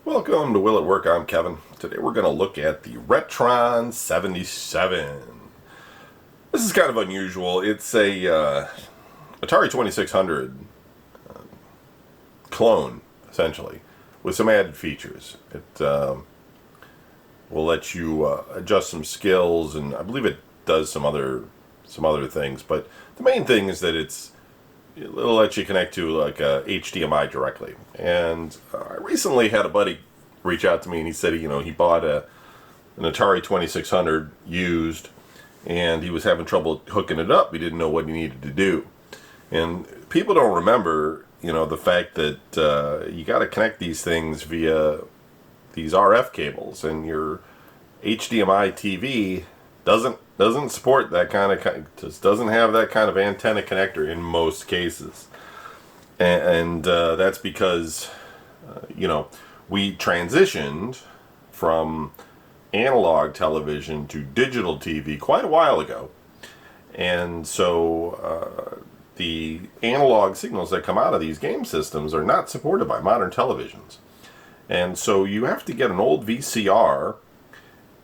Welcome to Will It Work? I'm Kevin. Today we're going to look at the RetroN 77. This is kind of unusual. It's a Atari 2600 clone, essentially, with some added features. It will let you adjust some skills, and I believe it does some other things. But the main thing is that it'll let you connect to like a HDMI directly. And I recently had a buddy reach out to me, and he said he bought an Atari 2600 used, and he was having trouble hooking it up. He didn't know what he needed to do. And people don't remember the fact that you got to connect these things via these RF cables, and your HDMI TV doesn't support that just doesn't have that kind of antenna connector in most cases. And that's because we transitioned from analog television to digital TV quite a while ago, and so the analog signals that come out of these game systems are not supported by modern televisions. And so you have to get an old VCR,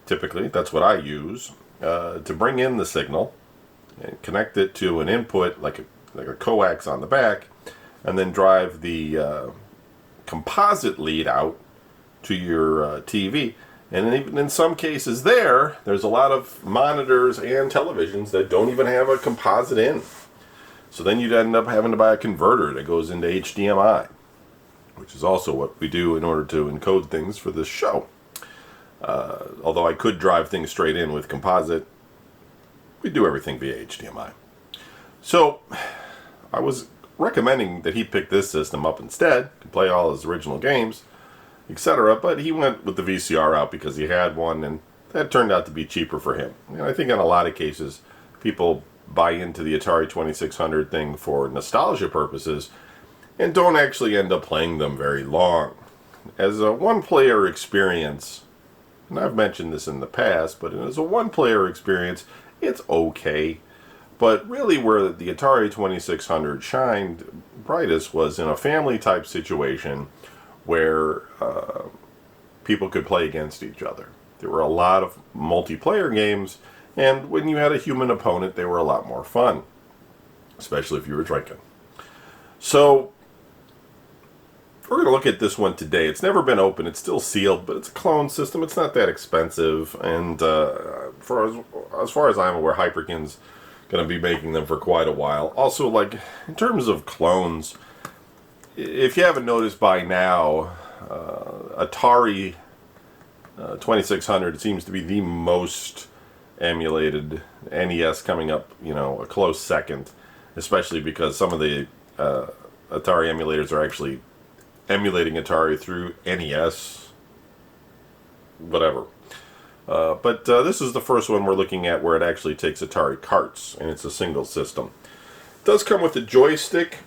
typically, that's what I use, to bring in the signal and connect it to an input like a coax on the back, and then drive the composite lead out to your TV. And even in some cases there's a lot of monitors and televisions that don't even have a composite in. So then you'd end up having to buy a converter that goes into HDMI, which is also what we do in order to encode things for this show. Although I could drive things straight in with composite, we do everything via HDMI. So I was recommending that he pick this system up instead, to play all his original games, etc. But he went with the VCR out because he had one, and that turned out to be cheaper for him. And I think in a lot of cases, people buy into the Atari 2600 thing for nostalgia purposes and don't actually end up playing them very long. As a one-player experience, and I've mentioned this in the past, but as a one-player experience, it's okay. But really where the Atari 2600 shined brightest was in a family-type situation where people could play against each other. There were a lot of multiplayer games, and when you had a human opponent, they were a lot more fun, especially if you were drinking. So we're going to look at this one today. It's never been opened. It's still sealed, but it's a clone system. It's not that expensive, and as far as I'm aware, Hyperkin's going to be making them for quite a while. Also, like, in terms of clones, if you haven't noticed by now, Atari 2600 seems to be the most emulated. NES coming up, a close second, especially because some of the Atari emulators are actually emulating Atari through NES, whatever. But this is the first one we're looking at where it actually takes Atari carts, and it's a single system. It does come with a joystick.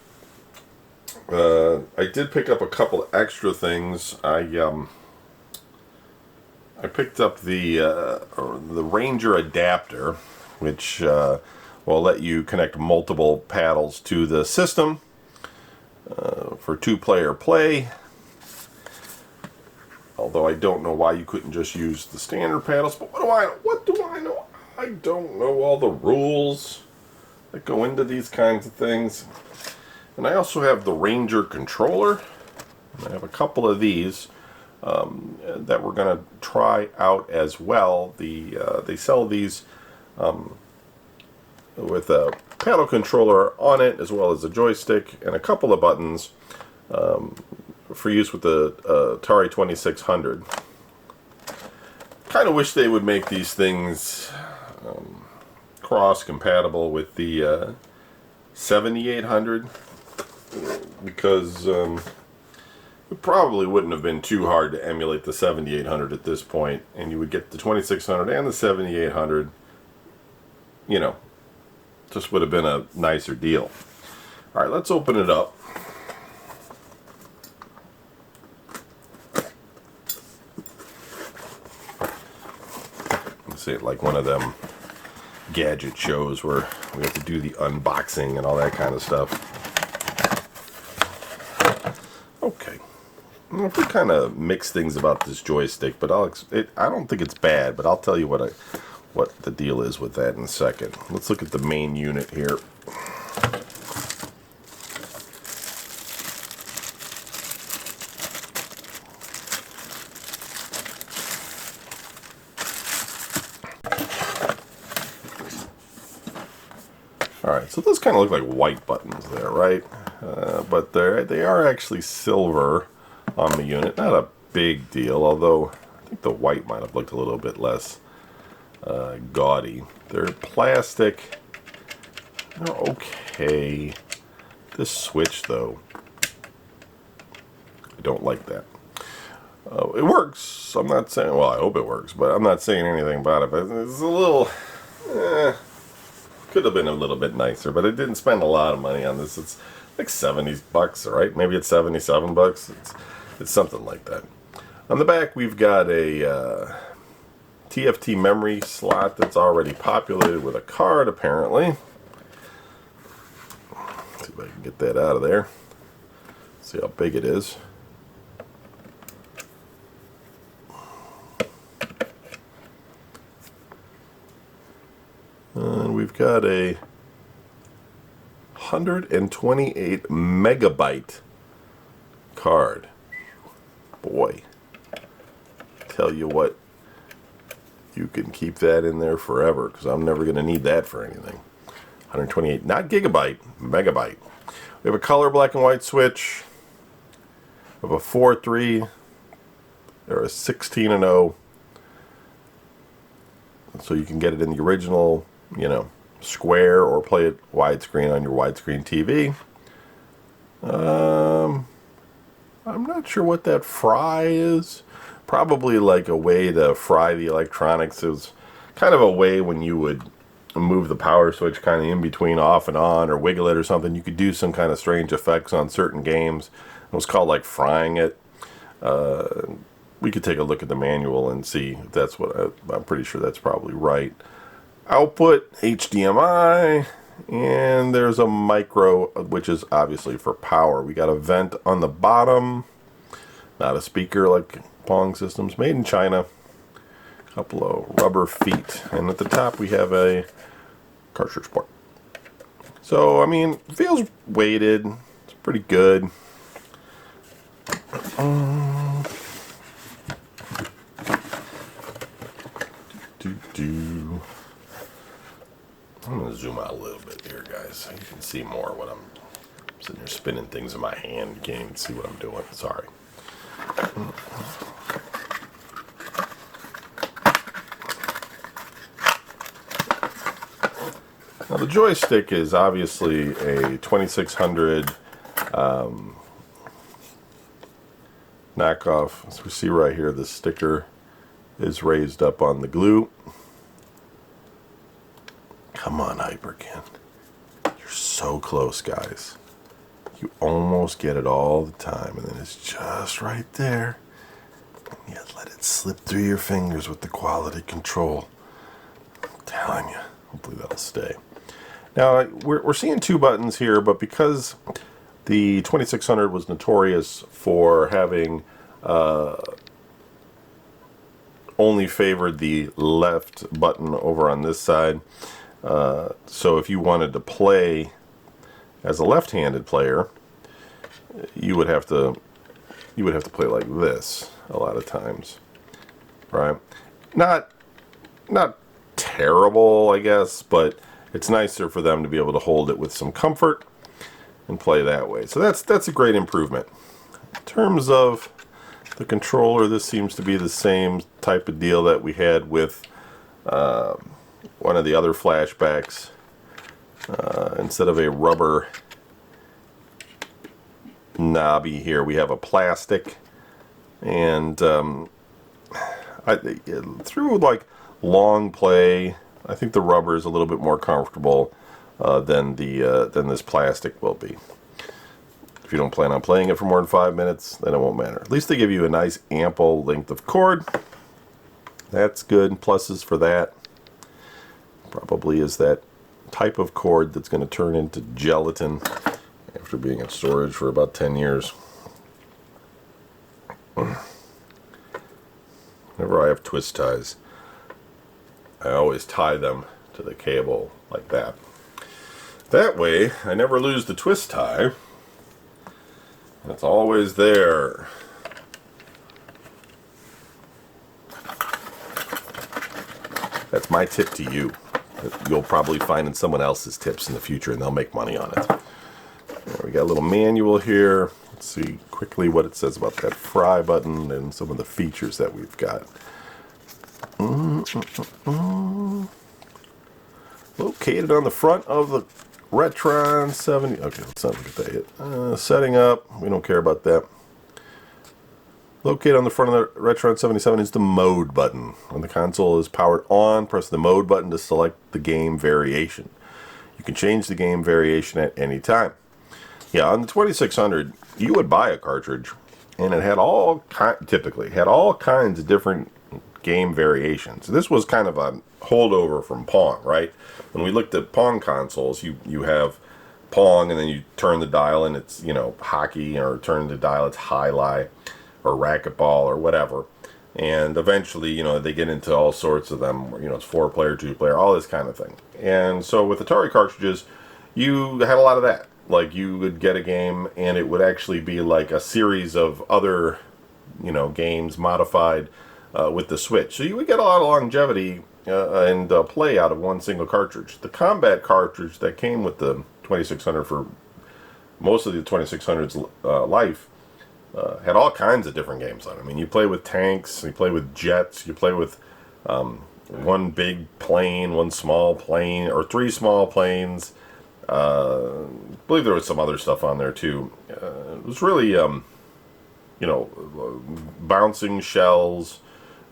I did pick up a couple extra things. I picked up the Ranger adapter, which will let you connect multiple paddles to the system for two-player play. Although I don't know why you couldn't just use the standard paddles, but what do I know? I don't know all the rules that go into these kinds of things. And I also have the Ranger controller. I have a couple of these that we're going to try out as well. They sell these with a paddle controller on it, as well as a joystick and a couple of buttons for use with the Atari 2600. Kind of wish they would make these things cross-compatible with the 7800, because it probably wouldn't have been too hard to emulate the 7800 at this point, and you would get the 2600 and the 7800. Just would have been a nicer deal. All right, let's open it up. Let's see it like one of them gadget shows where we have to do the unboxing and all that kind of stuff. Okay. if we kind of mix things about this joystick, but I don't think it's bad, but I'll tell you what the deal is with that in a second. Let's look at the main unit here. Alright, so those kind of look like white buttons there, right? But they are actually silver on the unit. Not a big deal, although I think the white might have looked a little bit less gaudy. They're plastic. They're okay. This switch, though, I don't like that. It works. I'm not saying, well, I hope it works, but I'm not saying anything about it. But it's a little, could have been a little bit nicer, but I didn't spend a lot of money on this. It's like 70 bucks, right? Maybe it's 77 bucks. It's something like that. On the back, we've got a TFT memory slot that's already populated with a card, apparently. Let's see if I can get that out of there. See how big it is. And we've got a 128 megabyte card. Boy, tell you what, you can keep that in there forever, because I'm never going to need that for anything. 128, not gigabyte, megabyte. We have a color black and white switch. We have a 4-3 or a 16 and 0. So you can get it in the original, you know, square, or play it widescreen on your widescreen TV. I'm not sure what that fry is. Probably like a way to fry the electronics. It was kind of a way when you would move the power switch kind of in between off and on, or wiggle it or something. You could do some kind of strange effects on certain games. It was called like frying it. We could take a look at the manual and see if that's what I'm pretty sure that's probably right. Output HDMI, and there's a micro, which is obviously for power. We got a vent on the bottom, not a speaker like Pong systems, made in China. A couple of rubber feet, and at the top we have a cartridge port. So I mean, it feels weighted. It's pretty good. I'm going to zoom out a little bit here, guys, so you can see more what I'm sitting here spinning things in my hand. You can't even see what I'm doing. Sorry. Now the joystick is obviously a 2600 knockoff. As we see right here, the sticker is raised up on the glue. Come on, Hyperkin. You're so close, guys. You almost get it all the time, and then it's just right there. And you let it slip through your fingers with the quality control. I'm telling you. Hopefully that'll stay. Now, we're seeing two buttons here, but because the 2600 was notorious for having only favored the left button over on this side, so if you wanted to play as a left-handed player, you would have to play like this a lot of times, right? Not terrible, I guess, but it's nicer for them to be able to hold it with some comfort and play that way. So that's a great improvement. In terms of the controller, this seems to be the same type of deal that we had with one of the other flashbacks. Instead of a rubber knobby here, we have a plastic, and through like long play, I think the rubber is a little bit more comfortable than this plastic will be. If you don't plan on playing it for more than 5 minutes, then it won't matter. At least they give you a nice ample length of cord. That's good. Pluses for that. Probably is that type of cord that's going to turn into gelatin after being in storage for about 10 years. Whenever I have twist ties, I always tie them to the cable like that. That way, I never lose the twist tie. It's always there. That's my tip to you. You'll probably find in someone else's tips in the future, and they'll make money on it. We got a little manual here. Let's see quickly what it says about that fry button and some of the features that we've got. Located on the front of the RetroN 70. Okay, let's not look at that yet. Setting up. We don't care about that. Located on the front of the RetroN 77 is the mode button. When the console is powered on, press the mode button to select the game variation. You can change the game variation at any time. Yeah, on the 2600, you would buy a cartridge, and it had typically had all kinds of different game variations. This was kind of a holdover from Pong, right? When we looked at Pong consoles, you have Pong, and then you turn the dial, and it's, you know, hockey, or turn the dial, it's high-lie, or racquetball, or whatever. And eventually, you know, they get into all sorts of them, you know, it's 4-player, 2-player, all this kind of thing. And so with Atari cartridges, you had a lot of that. Like, you would get a game, and it would actually be like a series of other, you know, games modified with the Switch. So you would get a lot of longevity and play out of one single cartridge. The combat cartridge that came with the 2600 for most of the 2600's life had all kinds of different games on it. I mean, you play with tanks, you play with jets, you play with one big plane, one small plane, or 3 small planes. I believe there was some other stuff on there too. It was really, you know, bouncing shells,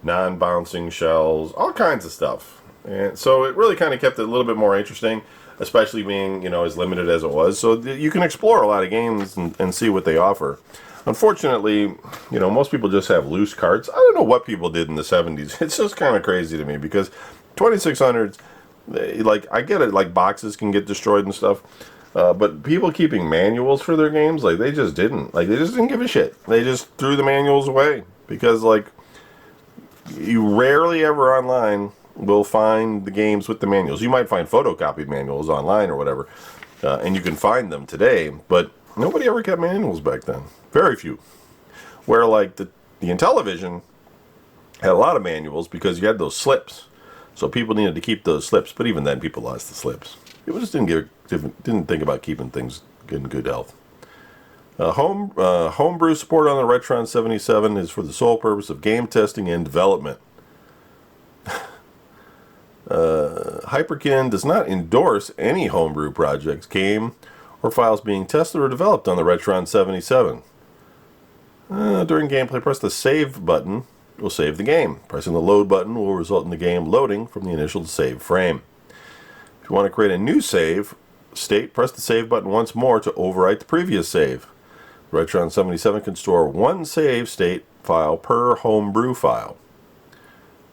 non-bouncing shells, all kinds of stuff. And so it really kind of kept it a little bit more interesting, especially being, you know, as limited as it was. So you can explore a lot of games and see what they offer. Unfortunately, you know, most people just have loose carts. I don't know what people did in the 70s. It's just kind of crazy to me, because 2600s, like, I get it, like, boxes can get destroyed and stuff, but people keeping manuals for their games, like, they just didn't. Like, they just didn't give a shit. They just threw the manuals away, because, like, you rarely ever online will find the games with the manuals. You might find photocopied manuals online or whatever, and you can find them today, but nobody ever kept manuals back then. Very few. Where, like, the Intellivision had a lot of manuals, because you had those slips. So people needed to keep those slips, but even then, people lost the slips. People just didn't think about keeping things in good health. Homebrew support on the RetroN 77 is for the sole purpose of game testing and development. Hyperkin does not endorse any homebrew projects, game, or files being tested or developed on the RetroN 77. During gameplay, press the save button. Will save the game. Pressing the load button will result in the game loading from the initial save frame. If you want to create a new save state, press the save button once more to overwrite the previous save. The RetroN 77 can store one save state file per homebrew file.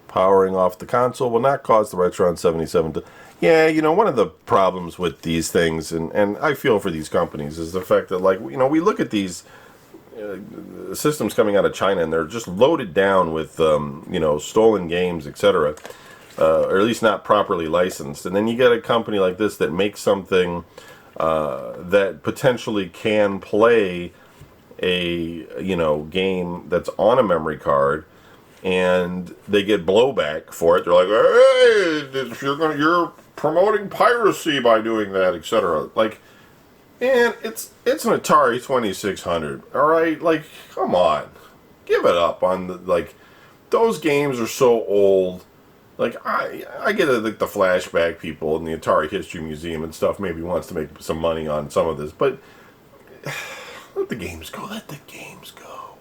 Powering off the console will not cause the RetroN 77 to... Yeah, you know, one of the problems with these things, and I feel for these companies, is the fact that, like, you know, we look at these systems coming out of China, and they're just loaded down with, you know, stolen games, etc., or at least not properly licensed. And then you get a company like this that makes something that potentially can play a, you know, game that's on a memory card, and they get blowback for it. They're like, hey, you're promoting piracy by doing that, etc. Like, and it's an Atari 2600, all right? Like, come on, give it up on the, like, those games are so old. Like, I get it, like, the flashback people in the Atari History Museum and stuff maybe wants to make some money on some of this, but let the games go. Let the games go.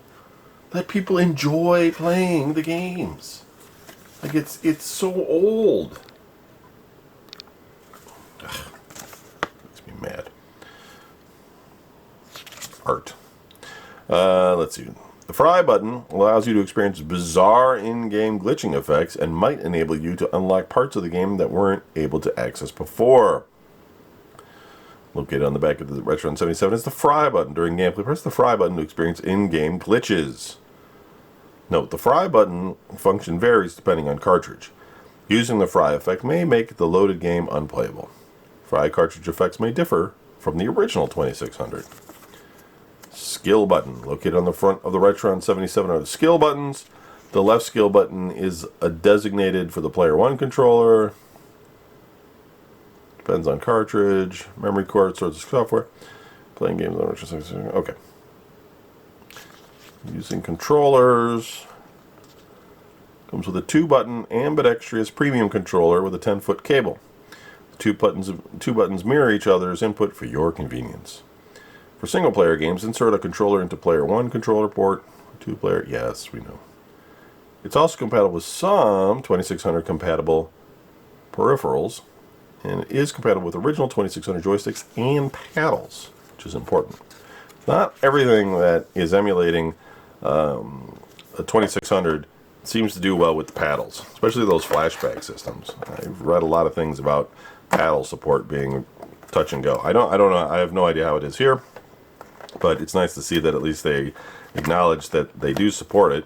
Let people enjoy playing the games. Like, it's so old. Ugh, makes me mad. Art. Let's see. The fry button allows you to experience bizarre in-game glitching effects and might enable you to unlock parts of the game that weren't able to access before. Located on the back of the RetroN 77 is the fry button. During gameplay, press the fry button to experience in-game glitches. Note, the fry button function varies depending on cartridge. Using the fry effect may make the loaded game unplayable. Fry cartridge effects may differ from the original 2600. Skill button, located on the front of the RetroN 77 are the skill buttons. The left skill button is designated for the Player 1 controller. Depends on cartridge, memory card, source of software. Playing games on RetroN. Okay. Using controllers. Comes with a 2-button ambidextrous premium controller with a 10-foot cable. The two buttons mirror each other's input for your convenience. For single-player games, insert a controller into Player 1 controller port. 2-player, yes, we know. It's also compatible with some 2600 compatible peripherals, and it is compatible with original 2600 joysticks and paddles, which is important. Not everything that is emulating a 2600 seems to do well with the paddles, especially those flashback systems. I've read a lot of things about paddle support being touch and go. I don't know. I have no idea how it is here, but it's nice to see that at least they acknowledge that they do support it.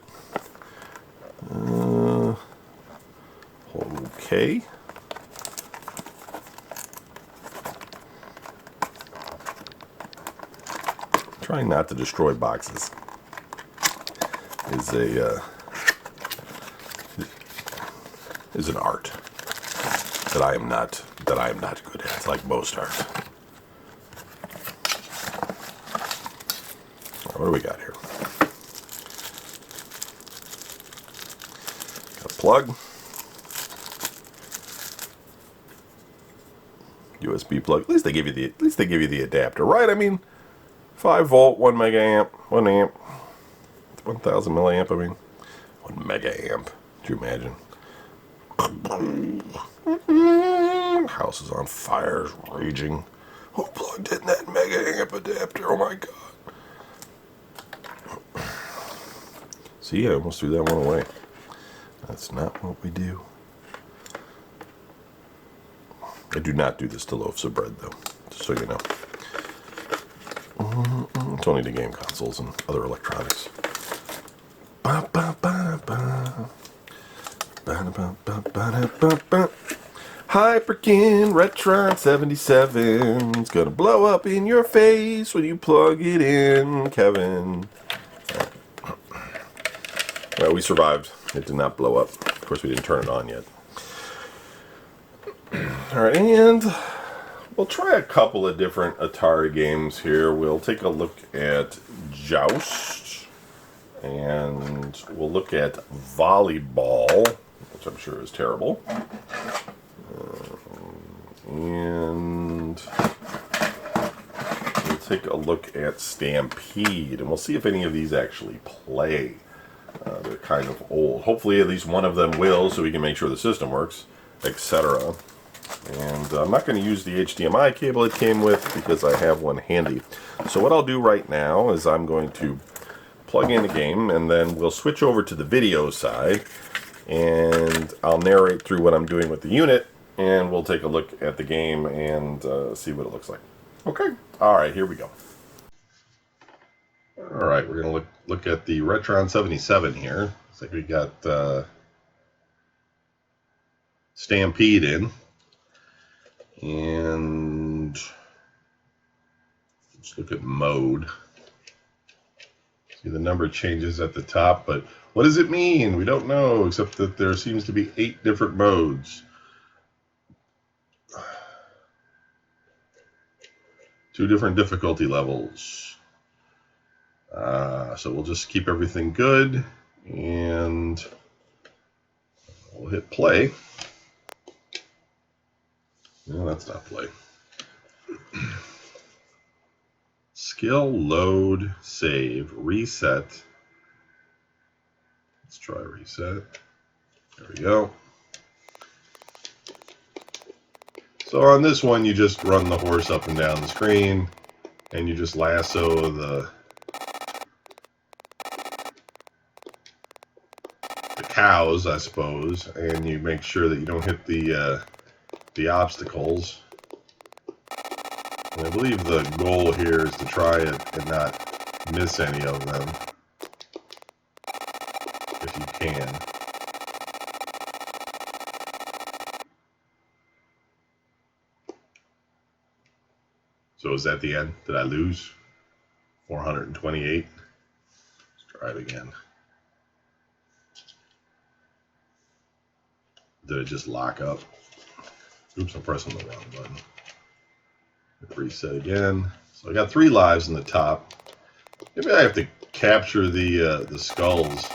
Okay. Trying not to destroy boxes is an art that I am not good at, like most art. What do we got here? Got a plug, USB plug. At least they give you the adapter, right? I mean, 5 volt, 1 mega amp, 1 amp, 1000 milliamp. I mean, 1 mega amp. Could you imagine? House is on fire, is raging. Who plugged in that mega amp adapter? Oh my god. See, I almost threw that one away. That's not what we do. I do not do this to loaves of bread, though, just so you know. It's only to game consoles and other electronics. Hyperkin RetroN 77. It's gonna blow up in your face when you plug it in, Kevin. Well, we survived. It did not blow up. Of course, we didn't turn it on yet. Alright, and we'll try a couple of different Atari games here. We'll take a look at Joust, and we'll look at Volleyball, which I'm sure is terrible. And we'll take a look at Stampede, and we'll see if any of these actually play. They're kind of old. Hopefully at least one of them will, so we can make sure the system works, etc. And I'm not going to use the HDMI cable it came with because I have one handy. So what I'll do right now is I'm going to plug in the game, and then we'll switch over to the video side, and I'll narrate through what I'm doing with the unit, and we'll take a look at the game and see what it looks like. Okay. Alright, here we go. Alright, we're going to look at the RetroN 77 here. Looks like we got Stampede in. And let's look at mode. See, the number changes at the top, but what does it mean? We don't know, except that there seems to be 8 different modes. 2 different difficulty levels. So we'll just keep everything good, and we'll hit play. No, that's not play. Skill, load, save, reset. Let's try reset. There we go. So on this one, you just run the horse up and down the screen, and you just lasso the cows, I suppose, and you make sure that you don't hit the obstacles. And I believe the goal here is to try it and not miss any of them. can. So is that the end? Did I lose? 428. Let's try it again. Did it just lock up? Oops, I'm pressing the wrong button. Reset again. So I got 3 lives in the top. Maybe I have to capture the skulls.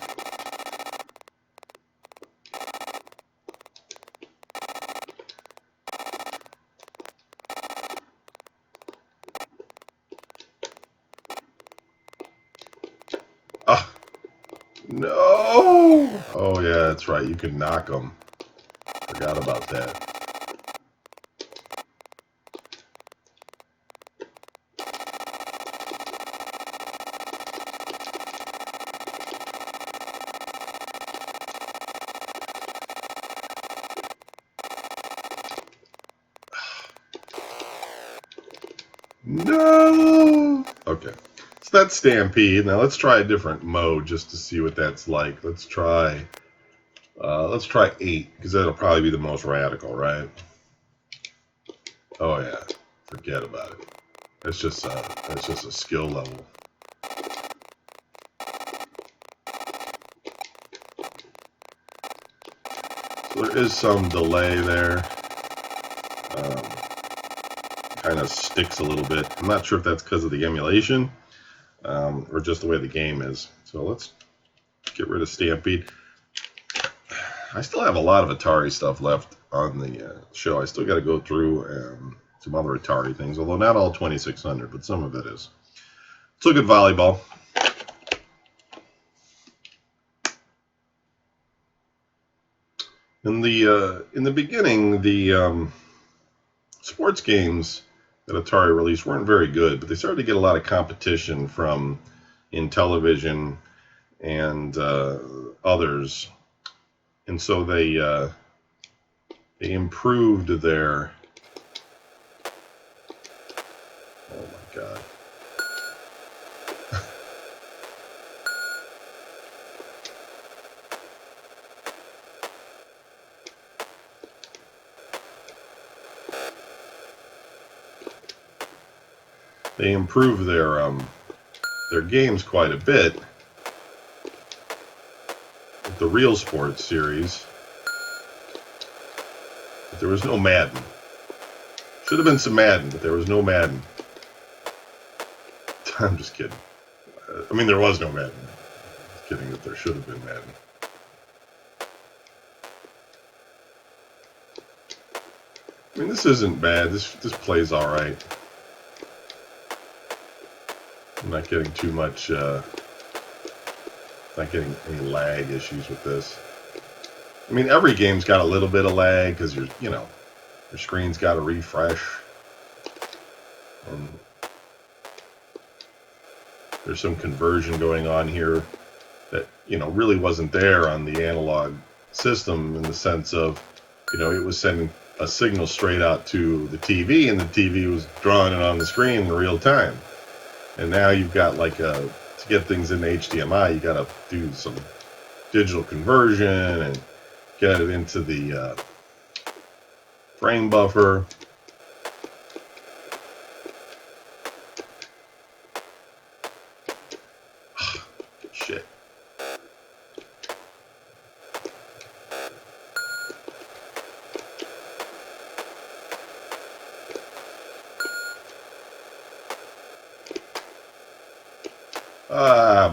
Ah, no! Oh yeah, that's right. You can knock them. Forgot about that. No! Okay. So that's Stampede. Now let's try a different mode just to see what that's like. Let's try 8, because that'll probably be the most radical, right? Oh yeah. Forget about it. That's just a skill level. So there is some delay there. Kind of sticks a little bit. I'm not sure if that's because of the emulation or just the way the game is. So let's get rid of Stampede. I still have a lot of Atari stuff left on the show. I still got to go through some other Atari things, although not all 2600, but some of it is. Let's look at volleyball. In the beginning, the sports games that Atari released weren't very good, but they started to get a lot of competition from Intellivision and others, and so they improved their. Oh my God. They improved their games quite a bit with the Real Sports series, but there was no Madden. Should have been some Madden, but there was no Madden. I'm just kidding. I mean, there was no Madden. I'm just kidding that there should have been Madden. I mean, this isn't bad. This plays all right. I'm not getting too much, not getting any lag issues with this. I mean, every game's got a little bit of lag because your screen's got to refresh. There's some conversion going on here that, really wasn't there on the analog system, in the sense of, it was sending a signal straight out to the TV, and the TV was drawing it on the screen in real time. And now you've got to get things into HDMI, you got to do some digital conversion and get it into the frame buffer. Shit.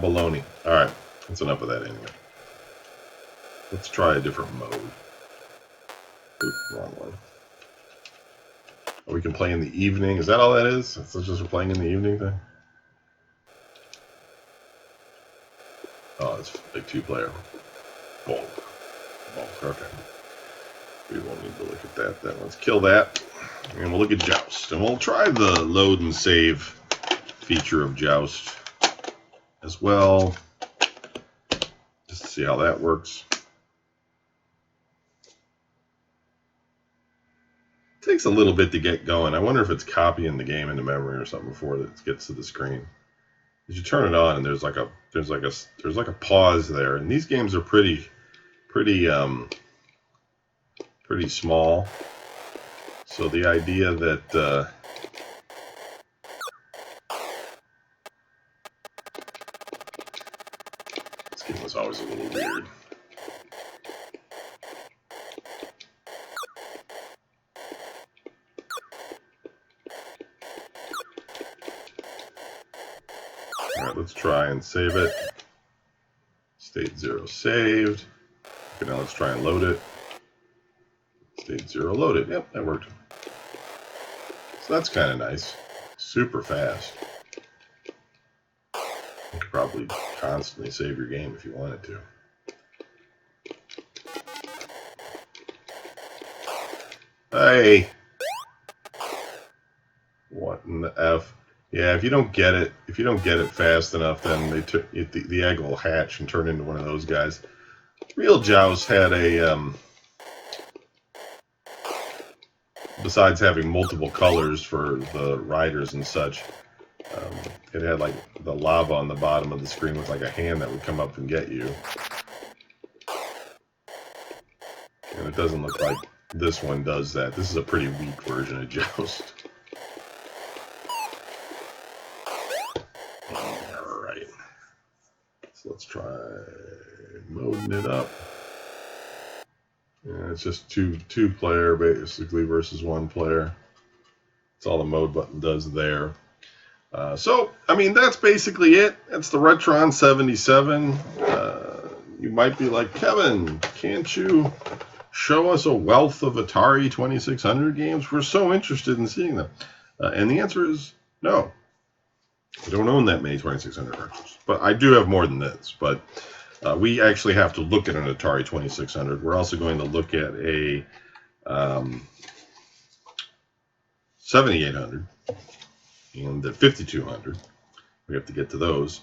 Baloney. Alright, that's enough of that anyway. Let's try a different mode. Oop, wrong one. Oh, we can play in the evening. Is that all that is? It's just playing in the evening thing? Oh, it's like 2-player. Bulk. Okay. We won't need to look at that then. Let's kill that. And we'll look at Joust. And we'll try the load and save feature of Joust as well, just to see how that works. It takes a little bit to get going. I wonder if it's copying the game into memory or something before it gets to the screen. you turn it on, and there's like a pause there, and these games are pretty small. So the idea that this game was always a little weird. Alright, let's try and save it. State 0 saved. Okay, now let's try and load it. State 0 loaded. Yep, that worked. So that's kind of nice. Super fast. You could probably constantly save your game if you wanted to. Hey! What in the F? Yeah, if you don't get it fast enough, then the egg will hatch and turn into one of those guys. Real Joust had a besides having multiple colors for the riders and such, it had like the lava on the bottom of the screen with like a hand that would come up and get you. And it doesn't look like this one does that. This is a pretty weak version of Joust. Alright. So let's try moding it up. Yeah, it's just two player basically versus one player. That's all the mode button does there. So, I mean, that's basically it. It's the RetroN 77. You might be like, Kevin, can't you show us a wealth of Atari 2600 games? We're so interested in seeing them. And the answer is no. I don't own that many 2600 cartridges. But I do have more than this. But we actually have to look at an Atari 2600. We're also going to look at a 7800 and the 5200. We have to get to those,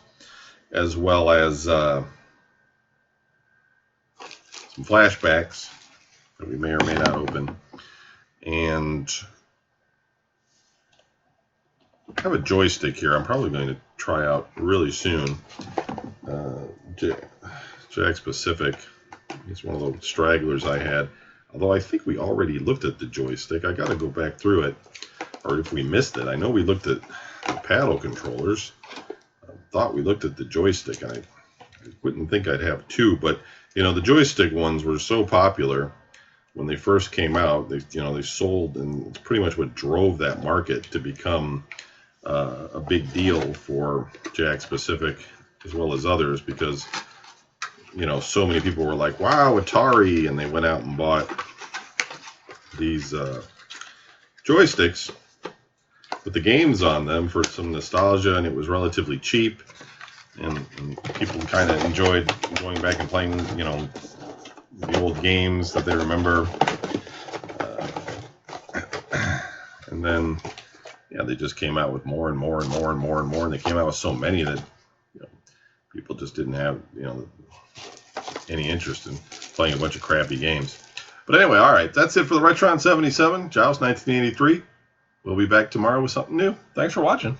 as well as some flashbacks that we may or may not open, and I have a joystick here I'm probably going to try out really soon. Jack Specific. It's one of the stragglers I had. Although I think we already looked at the joystick. I got to go back through it. Or if we missed it. I know we looked at the paddle controllers. I thought we looked at the joystick. And I wouldn't think I'd have two. But, you know, the joystick ones were so popular when they first came out. They sold, and it's pretty much what drove that market to become a big deal for Jack Specific as well as others, because you know, so many people were like, wow, Atari, and they went out and bought these joysticks with the games on them for some nostalgia, and it was relatively cheap, and people kind of enjoyed going back and playing, you know, the old games that they remember. And then, yeah, they just came out with more and more and more and more and more, and they came out with so many that, you know, people just didn't have, you know, any interest in playing a bunch of crappy games. But anyway, all right, that's it for the RetroN 77, Joust 1983. We'll be back tomorrow with something new. Thanks for watching.